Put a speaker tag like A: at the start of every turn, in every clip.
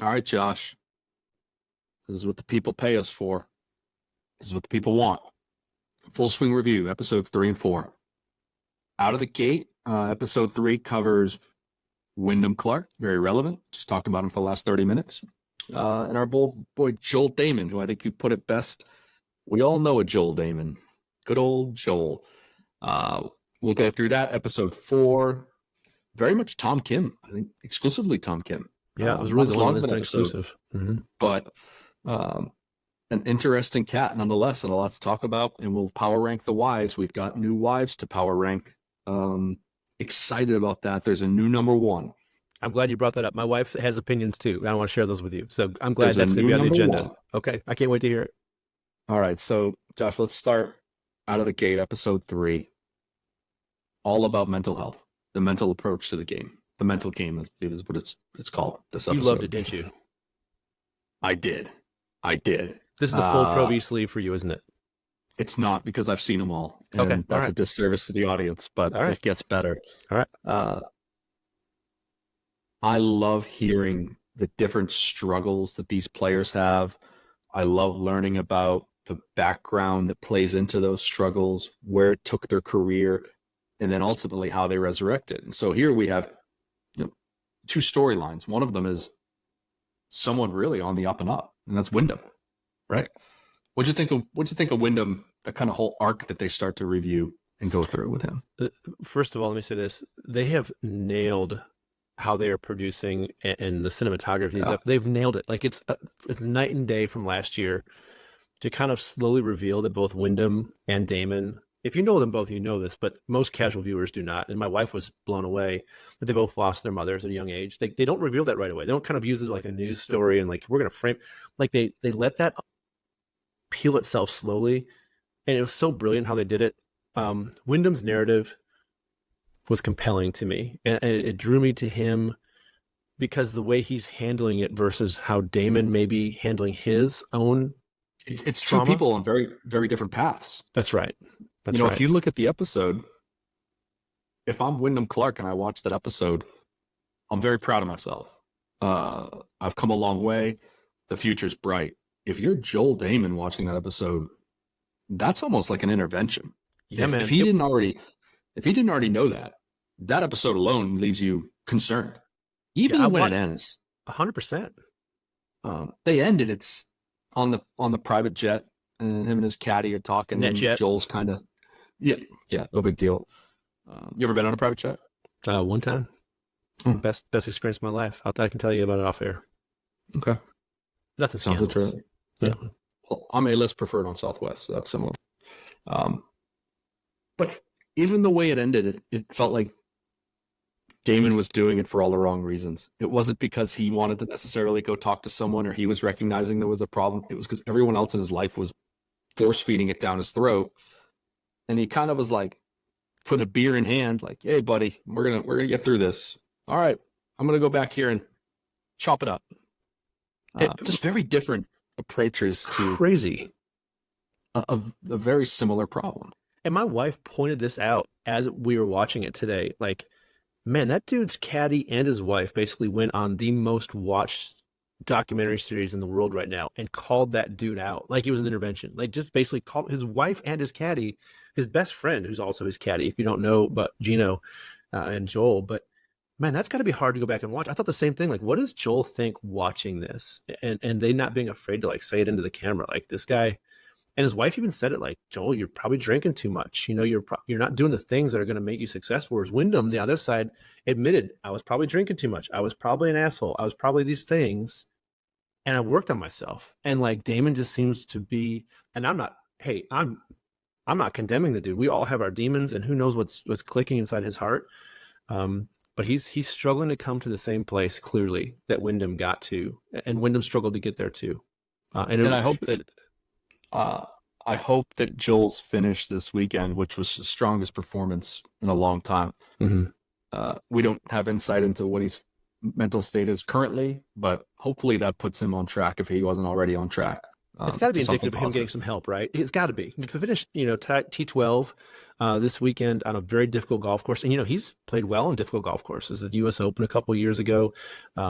A: All right, Josh. This is what the people pay us for. This is what the people want. Full Swing Review, episode 3 and 4. Out of the gate, episode 3 covers Wyndham Clark, very relevant. Just talked about him for the last 30 minutes. And our boy Joel Damon, who I think you put it best. We all know a Joel Damon. Good old Joel. We'll go through that. Episode 4, very much Tom Kim. I think exclusively Tom Kim.
B: Yeah, it was really the one that's been
A: episode,
B: exclusive. Mm-hmm.
A: But an interesting cat nonetheless, and a lot to talk about. And we'll power rank the wives. We've got new wives to power rank. Excited about that. There's a new number 1.
B: I'm glad you brought that up. My wife has opinions too. I want to share those with you. So I'm glad that's going to be on the agenda.
A: 1.
B: Okay. I can't wait to hear it.
A: All right. So, Josh, let's start out of the gate, episode 3. All about mental health, the mental approach to the game. The mental game, I believe, is what it's called. This episode.
B: You loved it, didn't you?
A: I did.
B: This is the full Pro V sleeve for you, isn't it?
A: It's not, because I've seen them all. And
B: Okay.
A: that's a disservice to the audience, but it gets better.
B: All right.
A: I love hearing the different struggles that these players have. I love learning about the background that plays into those struggles, where it took their career, and then ultimately how they resurrected. And so here we have 2 storylines. One of them is someone really on the up and up, and that's Wyndham, right? What'd you think of Wyndham, the kind of whole arc that they start to review and go through with him?
B: First of all, let me say this. They have nailed how they are producing and the cinematography.
A: Yeah.
B: They've nailed it. Like it's night and day from last year to kind of slowly reveal that both Wyndham and Damon, if you know them both, you know this, but most casual viewers do not. And my wife was blown away that they both lost their mothers at a young age. They don't reveal that right away. They don't kind of use it like a news story and like, we're going to frame, like they let that peel itself slowly. And it was so brilliant how they did it. Wyndham's narrative was compelling to me, and it drew me to him because the way he's handling it versus how Damon may be handling his own.
A: It's
B: trauma.
A: 2 people on very, very different paths.
B: That's right.
A: If you look at the episode, if I'm Wyndham Clark and I watch that episode, I'm very proud of myself. I've come a long way. The future's bright. If you're Joel Damon watching that episode, that's almost like an intervention.
B: Yeah, man.
A: If he didn't already know that episode alone leaves you concerned. Even when it ends.
B: 100%.
A: They ended, it's on the private jet, and him and his caddy are talking.
B: Net
A: and
B: jet.
A: Joel's kind of, yeah, no big deal. You ever been on a private jet?
B: One time. Best experience of my life. I can tell you about it off air.
A: Okay.
B: Nothing
A: sounds
B: scandalous.
A: interesting.
B: Yeah.
A: Well, I'm A-list preferred on Southwest, so that's similar. But even the way it ended, it felt like Damon was doing it for all the wrong reasons. It wasn't because he wanted to necessarily go talk to someone or he was recognizing there was a problem. It was because everyone else in his life was force feeding it down his throat. And he kind of was like, with a beer in hand, like, hey buddy, we're gonna get through this. All right, I'm gonna go back here and chop it up. Just very different approaches to
B: crazy.
A: A very similar problem.
B: And my wife pointed this out as we were watching it today. Like, man, that dude's caddy and his wife basically went on the most watched documentary series in the world right now and called that dude out like it was an intervention. Like, just basically called his wife and his caddy, his best friend, who's also his caddy, if you don't know, but Gino and Joel. But man, that's got to be hard to go back and watch. I thought the same thing. Like, what does Joel think watching this? And they not being afraid to like say it into the camera, like this guy. And his wife even said it, like, Joel, you're probably drinking too much. You know, you're not doing the things that are going to make you successful. Whereas Wyndham, the other side, admitted, I was probably drinking too much. I was probably an asshole. I was probably these things. And I worked on myself. And like Damon just seems to be, and I'm not condemning the dude. We all have our demons, and who knows what's clicking inside his heart. But he's struggling to come to the same place, clearly, that Wyndham got to. And Wyndham struggled to get there too.
A: And I hope that Joel's finish this weekend, which was the strongest performance in a long time.
B: Mm-hmm.
A: We don't have insight into what his mental state is currently, but hopefully that puts him on track if he wasn't already on track
B: It's got to be
A: to something
B: indicative of him getting
A: positive.
B: some help, right? It's got to be. To finish, T12 this weekend on a very difficult golf course. And, he's played well in difficult golf courses. At the U.S. Open a couple years ago,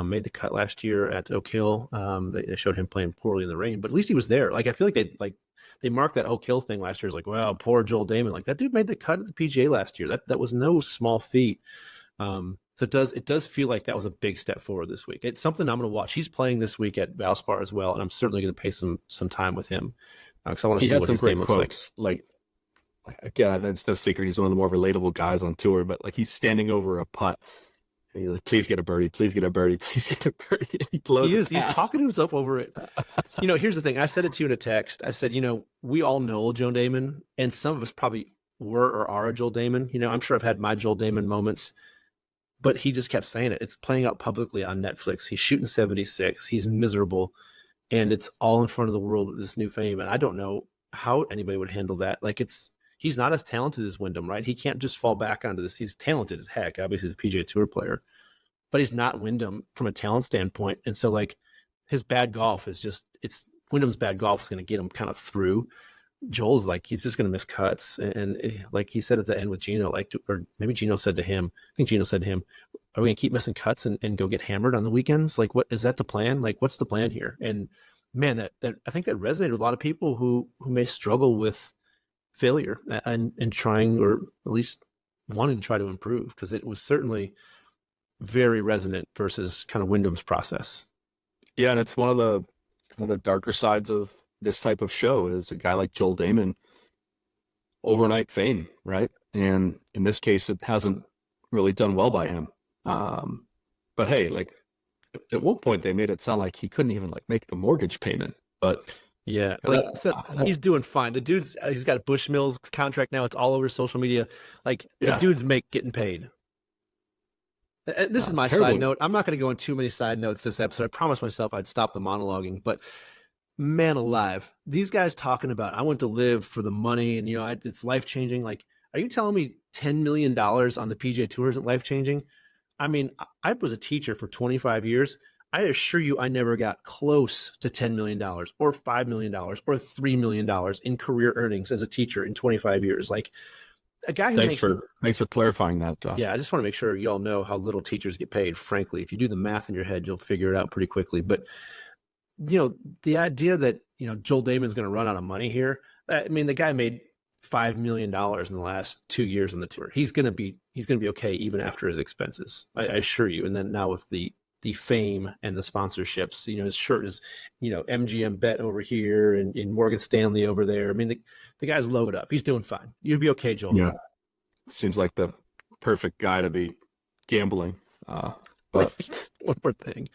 B: made the cut last year at Oak Hill. They showed him playing poorly in the rain, but at least he was there. Like, I feel like they marked that Oak Hill thing last year as like, well, poor Joel Damon. Like, that dude made the cut at the PGA last year. That was no small feat. So it does feel like that was a big step forward this week. It's something I'm going to watch. He's playing this week at Valspar as well, and I'm certainly going to pay some time with him because I want to
A: He
B: see
A: had
B: what
A: some
B: his game
A: great
B: looks like.
A: quotes. Like again, it's no secret he's one of the more relatable guys on tour. But like he's standing over a putt. And he's like, "Please get a birdie. Please get a birdie. Please get a birdie." And he blows.
B: He is.
A: It past.
B: He's talking to himself over it. Here's the thing. I said it to you in a text. I said, we all know Joe Damon, and some of us probably were or are a Joel Damon. I'm sure I've had my Joel Damon moments. But he just kept saying it. It's playing out publicly on Netflix. He's shooting 76. He's miserable. And it's all in front of the world with this new fame. And I don't know how anybody would handle that. Like, he's not as talented as Wyndham, right? He can't just fall back onto this. He's talented as heck. Obviously, he's a PGA Tour player. But he's not Wyndham from a talent standpoint. And so, like, his bad golf is just, Wyndham's bad golf is going to get him kind of through. Joel's like, he's just going to miss cuts. And like he said at the end with Gino, or maybe Gino said to him, I think Gino said to him, are we going to keep missing cuts and go get hammered on the weekends? Like, what is that the plan? Like, what's the plan here? And man, that I think that resonated with a lot of people who may struggle with failure and trying, or at least wanting to try to improve, because it was certainly very resonant versus kind of Wyndham's process.
A: Yeah, and it's one of the darker sides of this type of show is a guy like Joel Damon, overnight fame, right? And in this case, it hasn't really done well by him. But hey, like at one point they made it sound like he couldn't even like make a mortgage payment. But
B: yeah, he's doing fine. The dude's he's got a Bushmills contract now. It's all over social media. Like the dude's getting paid. And this is my side note. I'm not going to go on too many side notes this episode. I promised myself I'd stop the monologuing, but man alive, these guys talking about I went to live for the money and it's life changing. Like, are you telling me $10 million on the PGA Tour isn't life changing? I mean, I was a teacher for 25 years. I assure you, I never got close to $10 million or $5 million or $3 million in career earnings as a teacher in 25 years. Like a guy who
A: thanks for clarifying that, Josh.
B: Yeah, I just want to make sure y'all know how little teachers get paid. Frankly, if you do the math in your head, you'll figure it out pretty quickly. But the idea that, Joel Damon is going to run out of money here. I mean, the guy made $5 million in the last 2 years on the tour. He's going to be okay even after his expenses. I assure you. And then now with the fame and the sponsorships, his shirt is, MGM Bet over here and Morgan Stanley over there. I mean, the guy's loaded up. He's doing fine. You'd be okay, Joel.
A: Yeah. Seems like the perfect guy to be gambling. But
B: one more thing.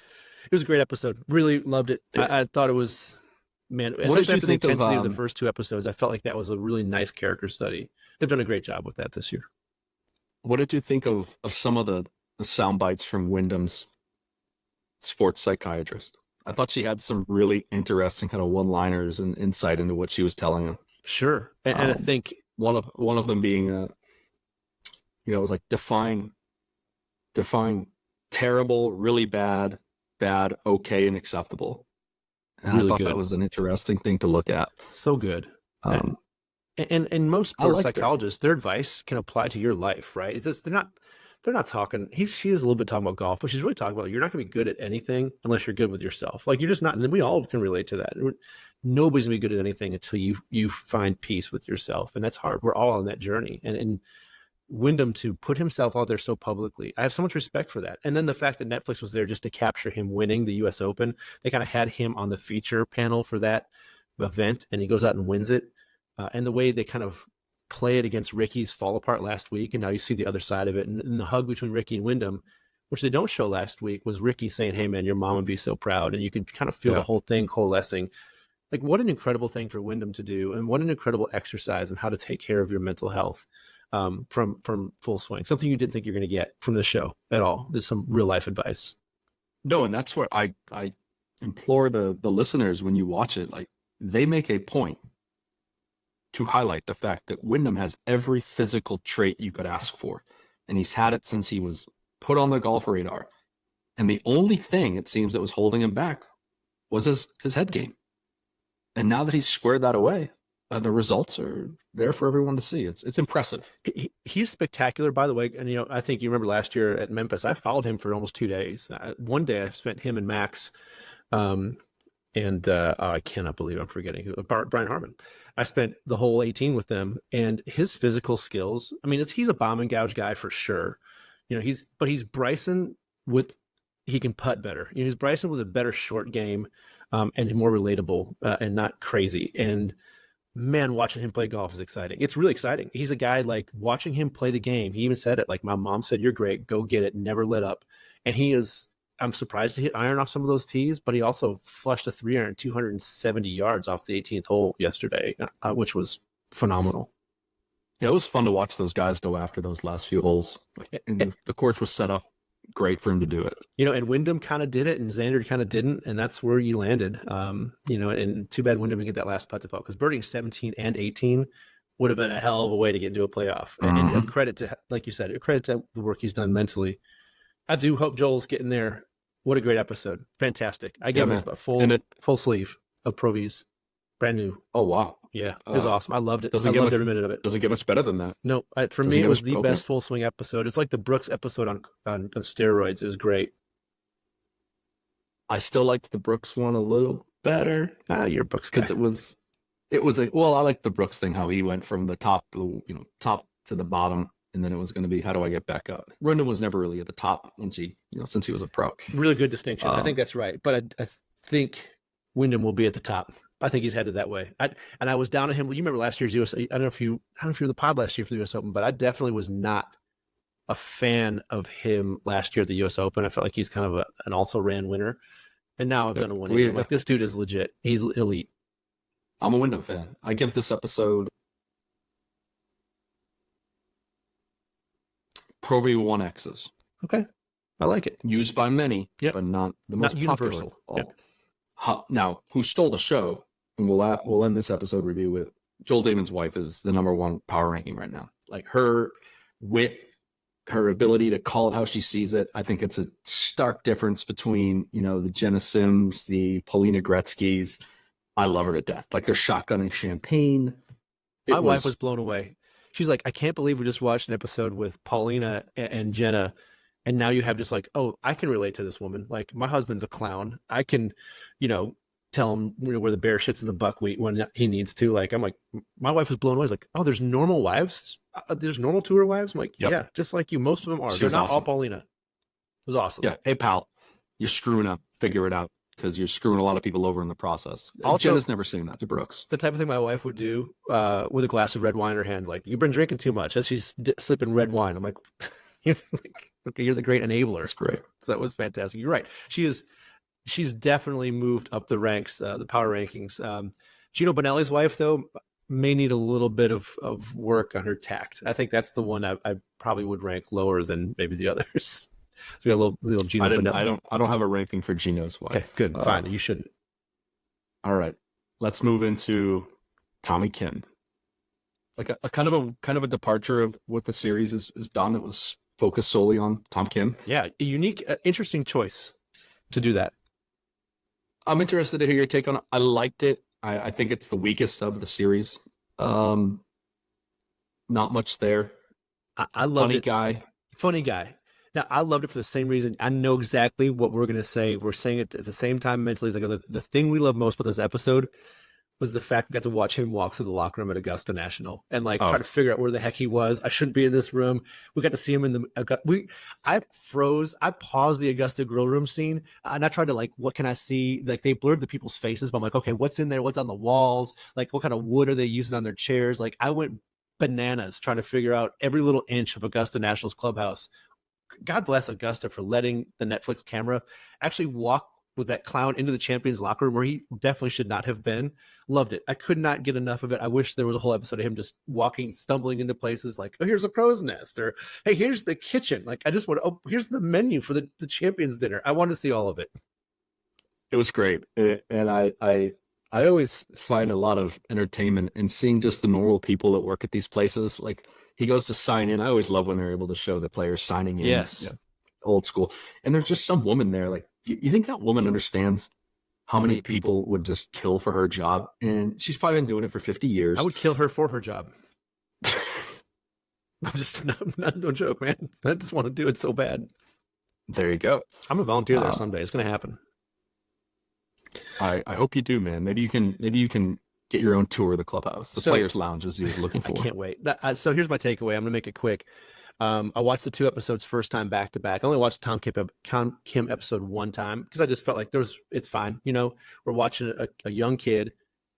B: It was a great episode. Really loved it. I thought it was, man,
A: what did you think
B: the intensity of the first 2 episodes? I felt like that was a really nice character study. They've done a great job with that this year.
A: What did you think of some of the sound bites from Wyndham's sports psychiatrist? I thought she had some really interesting kind of one-liners and insight into what she was telling him.
B: Sure. And I think
A: one of them being, it was like define terrible, really bad, okay, and acceptable. And really I thought that was an interesting thing to look at.
B: So good. And most sports psychologists, their advice can apply to your life, right? It's just, they're not talking. She is a little bit talking about golf, but she's really talking about you're not going to be good at anything unless you're good with yourself. Like you're just not. And we all can relate to that. Nobody's going to be good at anything until you find peace with yourself, and that's hard. We're all on that journey. And Wyndham, to put himself out there so publicly, I have so much respect for that. And then the fact that Netflix was there just to capture him winning the U.S. Open, they kind of had him on the feature panel for that event, and he goes out and wins it. And the way they kind of play it against Ricky's fall apart last week, and now you see the other side of it. And the hug between Ricky and Wyndham, which they don't show last week, was Ricky saying, "Hey man, your mom would be so proud." And you could kind of feel the whole thing coalescing. Like, what an incredible thing for Wyndham to do, and what an incredible exercise in how to take care of your mental health from Full Swing. Something you didn't think you're going to get from the show at all. There's some real life advice.
A: No, and that's where I implore the listeners, when you watch it, like, they make a point to highlight the fact that Wyndham has every physical trait you could ask for. And he's had it since he was put on the golf radar. And the only thing, it seems, that was holding him back was his head game. And now that he's squared that away, the results are there for everyone to see. It's impressive.
B: He's spectacular, by the way. And, I think you remember last year at Memphis, I followed him for almost 2 days. One day I spent him and Max, I cannot believe I'm forgetting who, Brian Harmon. I spent the whole 18 with them, and his physical skills. I mean, he's a bomb and gouge guy for sure. He's Bryson with, he can putt better. He's Bryson with a better short game, and more relatable, and not crazy. And man, watching him play golf is exciting. It's really exciting. He's a guy, like, watching him play the game. He even said it, like, my mom said, "You're great. Go get it. Never let up." And he is. I'm surprised to hit iron off some of those tees, but he also flushed a 3 iron 270 yards off the 18th hole yesterday, which was phenomenal.
A: Yeah, it was fun to watch those guys go after those last few holes. And the course was set up great for him to do it.
B: And Wyndham kind of did it, and Xander kind of didn't, and that's where you landed. And too bad Wyndham didn't get that last putt to fall, because birdieing 17 and 18 would have been a hell of a way to get into a playoff. Mm-hmm. And credit to, like you said, credit to the work he's done mentally. I do hope Joel's getting there. What a great episode. Fantastic. I gave him a full sleeve of Pro Vs. Brand new.
A: Oh, wow.
B: Yeah, it was awesome. I loved it. I loved every minute of it.
A: Doesn't get much better than that.
B: No, for me, it was the best full swing episode. It's like the Brooks episode on steroids. It was great.
A: I still liked the Brooks one a little better.
B: You're Brooks guy.
A: Because I like the Brooks thing, how he went from the top to the bottom, and then it was going to be, how do I get back up? Wyndham was never really at the top since he was a pro.
B: Really good distinction. I think that's right. But I think Wyndham will be at the top. I think he's headed that way. I was down on him. You remember last year's US. I don't know if you were the pod last year for the US Open, but I definitely was not a fan of him last year at the US Open. I felt like he's kind of an also ran winner. And now I've done a 180. Like, this dude is legit. He's elite.
A: I'm a Wyndham fan. I give this episode Pro V 1X's.
B: Okay. I like it.
A: Used by many, but not the most popular. Yep. Now, who stole the show, and we'll end this episode review with Joel Damon's wife is the #1 power ranking right now. Like, her wit, her ability to call it how she sees it. I think it's a stark difference between, the Jenna Sims, the Paulina Gretzky's. I love her to death. Like, they're shotgunning champagne.
B: My wife was blown away. She's like, I can't believe we just watched an episode with Paulina and Jenna, and now you have just like, oh, I can relate to this woman. Like, my husband's a clown. I can, tell him where the bear shits in the buckwheat when he needs to. Like, I'm like, my wife was blown away. I was like, oh, there's normal wives? There's normal tour wives? I'm like, yeah, just like you. Most of them are. They're not all Paulina. It was awesome.
A: Yeah. Hey, pal, you're screwing up. Figure it out, because you're screwing a lot of people over in the process.
B: Also,
A: Jenna's never seen that to Brooks.
B: The type of thing my wife would do with a glass of red wine in her hand. Like, you've been drinking too much. As she's sipping red wine. I'm like, okay, you're the great enabler.
A: That's great.
B: So that was fantastic. You're right. She's definitely moved up the ranks, the power rankings. Gino Bonelli's wife, though, may need a little bit of work on her tact. I think that's the one I probably would rank lower than maybe the others. So we got a little Gino Bonelli.
A: I don't have a ranking for Gino's wife.
B: Okay, good. Fine. You shouldn't.
A: All right. Let's move into Tommy Kim. Like a kind of a departure of what the series is done. It was focused solely on Tom Kim.
B: Yeah, a unique, interesting choice to do that.
A: I'm interested to hear your take on it. I liked it. I think it's the weakest of the series. Not much there.
B: I loved it.
A: Funny guy.
B: Now, I loved it for the same reason. I know exactly what we're going to say. We're saying it at the same time mentally. It's like the thing we love most about this episode was the fact we got to watch him walk through the locker room at Augusta National and try to figure out where the heck he was. I shouldn't be in this room. We got to see him in the I froze. I paused the Augusta grill room scene, and I tried to what can I see? Like, they blurred the people's faces, but I'm like, okay, what's in there? What's on the walls? Like, what kind of wood are they using on their chairs? Like, I went bananas trying to figure out every little inch of Augusta National's clubhouse. God bless Augusta for letting the Netflix camera actually walk with that clown into the champions locker room where he definitely should not have been. Loved it. I could not get enough of it. I wish there was a whole episode of him just stumbling into places like, oh, here's a crow's nest, or hey, here's the kitchen. Like, I just want to, here's the menu for the champions dinner. I want to see all of it.
A: It was great. And I always find a lot of entertainment in seeing just the normal people that work at these places. Like, he goes to sign in. I always love when they're able to show the players signing in.
B: Yes.
A: Old school. And there's just some woman there. Like, you think that woman understands how many people would just kill for her job. And she's probably been doing it for 50 years.
B: I would kill her for her job. I'm just no joke, man. I just want to do it so bad.
A: There you go.
B: I'm gonna volunteer there someday. It's gonna happen.
A: I hope you do, man. Maybe you can get your own tour of the clubhouse, the players' lounge, as he was looking for.
B: I can't wait. So here's my takeaway. I'm gonna make it quick. I watched the 2 episodes first time back to back. I only watched Tom Kim episode 1 time because I just felt like it's fine. You know, we're watching a young kid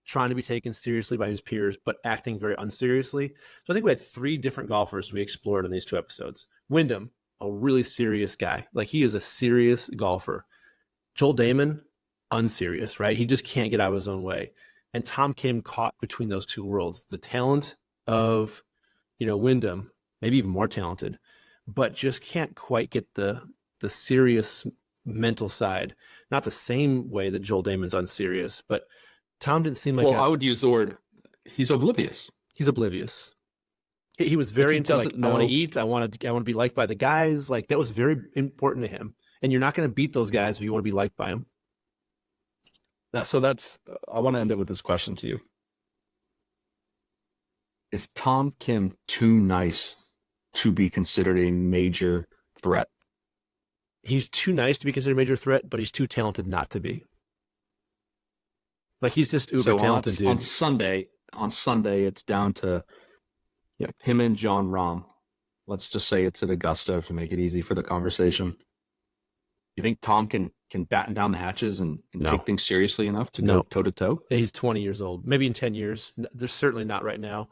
B: trying to be taken seriously by his peers, but acting very unseriously. So I think we had 3 different golfers we explored in these 2 episodes. Wyndham, a really serious guy. Like, he is a serious golfer. Joel Damon, unserious, right? He just can't get out of his own way. And Tom Kim caught between those 2 worlds. The talent of, Wyndham, maybe even more talented, but just can't quite get the serious mental side. Not the same way that Joel Damon's unserious, but Tom didn't seem like
A: I would use the word, he's oblivious.
B: He's oblivious. He was very into, like, I want to eat. I want to be liked by the guys. Like, that was very important to him. And you're not going to beat those guys if you want to be liked by them.
A: I want to end it with this question to you. Is Tom Kim too nice to be considered a major threat?
B: He's too nice to be considered a major threat, but he's too talented not to be. Like, he's just uber talented, dude.
A: On Sunday, it's down to him and John Rahm. Let's just say it's at Augusta to make it easy for the conversation. You think Tom can batten down the hatches and take things seriously enough to go toe to toe?
B: He's 20 years old. Maybe in 10 years. They're certainly not right now.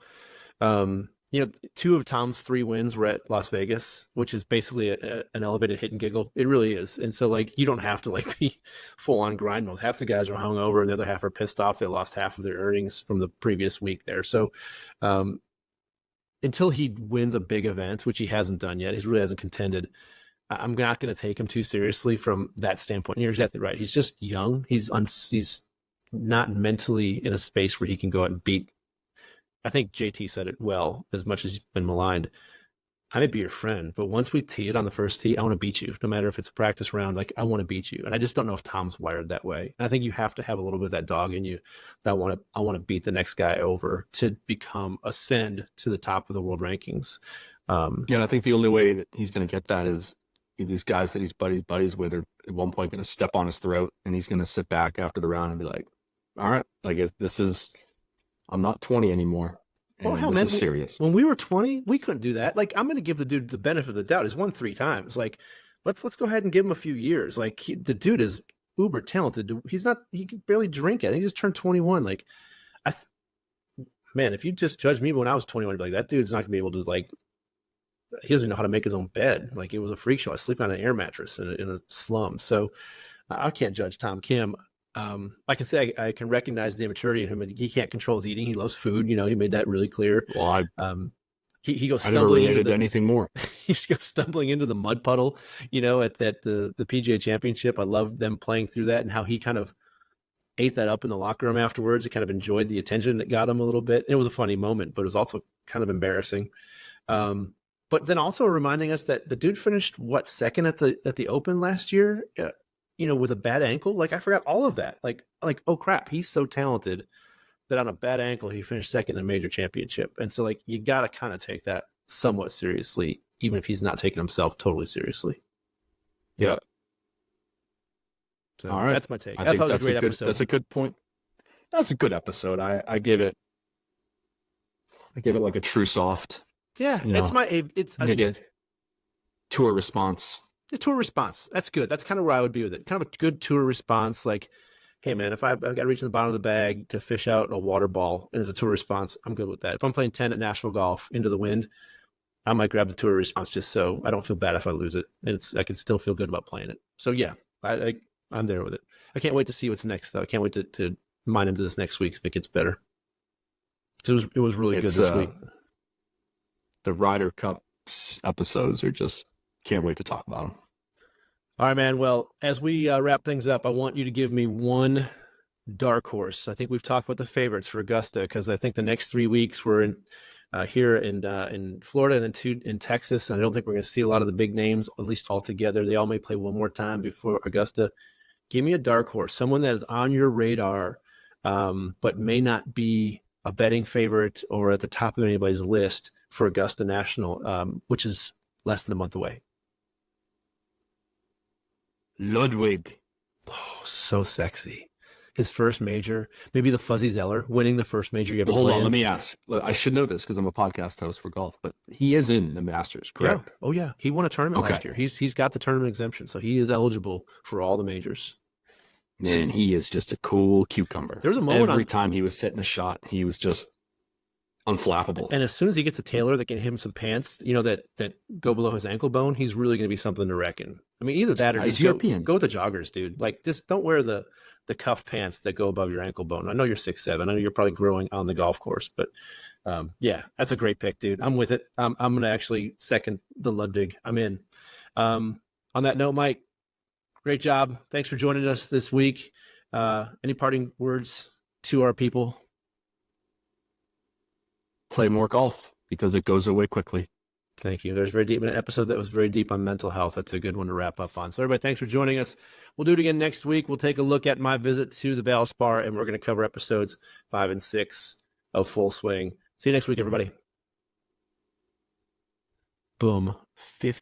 B: 2 of Tom's 3 wins were at Las Vegas, which is basically an elevated hit and giggle. It really is. And so, like, you don't have to, like, be full on grind mode. Half the guys are hungover and the other half are pissed off. They lost half of their earnings from the previous week there. So until he wins a big event, which he hasn't done yet, he really hasn't contended, I'm not going to take him too seriously from that standpoint. You're exactly right. He's just young. He's not mentally in a space where he can go out and beat. I think JT said it well, as much as he's been maligned. I may be your friend, but once we tee it on the first tee, I want to beat you. No matter if it's a practice round, like, I want to beat you. And I just don't know if Tom's wired that way. And I think you have to have a little bit of that dog in you. That I want to beat the next guy over to ascend to the top of the world rankings.
A: And I think the only way that he's going to get that is these guys that he's buddies with are at one point going to step on his throat, and he's going to sit back after the round and be like, all right, like, if I'm not 20 anymore.
B: Well, hell, man, is serious. When we were 20, we couldn't do that. Like, I'm going to give the dude the benefit of the doubt. He's won 3 times. Like, let's go ahead and give him a few years. Like, the dude is uber talented. He can barely drink. I think he just turned 21. Like, man, if you just judged me when I was 21, you'd be like, that dude's not going to be able to, like, he doesn't even know how to make his own bed. Like, it was a freak show. I was sleeping on an air mattress in a slum. So I can't judge Tom Kim. I can say I can recognize the immaturity in him. He can't control his eating. He loves food. He made that really clear.
A: Well,
B: he goes
A: stumbling. I never related to anything more.
B: He goes stumbling into the mud puddle, at the PGA Championship. I love them playing through that and how he kind of ate that up in the locker room afterwards. He kind of enjoyed the attention that got him a little bit. And it was a funny moment, but it was also kind of embarrassing. But then also reminding us that the dude finished second at the Open last year. With a bad ankle. Like, I forgot all of that. Like, oh crap, he's so talented that on a bad ankle, he finished second in a major championship. And so, like, you got to kind of take that somewhat seriously, even if he's not taking himself totally seriously.
A: Yeah.
B: So all right. That's my take.
A: I think that's a great episode. That's a good point. That's a good episode. I give it like a true soft.
B: Yeah. It's
A: tour response.
B: The tour response. That's good. That's kind of where I would be with it. Kind of a good tour response. Like, hey, man, if I've got to reach in the bottom of the bag to fish out a water ball and it's a tour response, I'm good with that. If I'm playing 10 at Nashville Golf into the wind, I might grab the tour response just so I don't feel bad if I lose it. And I can still feel good about playing it. So, yeah, I'm there with it. I can't wait to see what's next, though. I can't wait to mine into this next week if it gets better. It was really good this week.
A: The Ryder Cup episodes are just... Can't wait to talk about them.
B: All right, man. Well, as we wrap things up, I want you to give me one dark horse. I think we've talked about the favorites for Augusta because I think the next 3 weeks we're here in Florida and then 2 in Texas. And I don't think we're going to see a lot of the big names, at least all together. They all may play one more time before Augusta. Give me a dark horse, someone that is on your radar, but may not be a betting favorite or at the top of anybody's list for Augusta National, which is less than a month away.
A: Ludwig.
B: Oh, so sexy. His first major, maybe the Fuzzy Zeller winning the first major you ever
A: Hold
B: played
A: on,
B: in.
A: let me ask. I should know this because I'm a podcast host for golf, but he is in the Masters, correct?
B: Yeah. Oh yeah, he won a tournament
A: Okay.
B: last year. He's got the tournament exemption, so he is eligible for all the majors.
A: Man, he is just a cool cucumber.
B: There was a moment
A: every time he was hitting a shot, he was just unflappable.
B: And as soon as he gets a tailor that can hit him some pants, that go below his ankle bone, he's really going to be something to reckon. I mean, either that or
A: He's
B: just
A: European.
B: Go with the joggers, dude. Like, just don't wear the cuffed pants that go above your ankle bone. I know you're 6'7". I know you're probably growing on the golf course, but yeah, that's a great pick, dude. I'm with it. I'm going to actually second the Ludwig. I'm in. On that note, Mike, great job. Thanks for joining us this week. Any parting words to our people?
A: Play more golf because it goes away quickly.
B: Thank you. There's very deep in an episode that was very deep on mental health. That's a good one to wrap up on. So everybody, thanks for joining us. We'll do it again next week. We'll take a look at my visit to the Valspar, and we're going to cover episodes 5 and 6 of Full Swing. See you next week, everybody. Boom. 50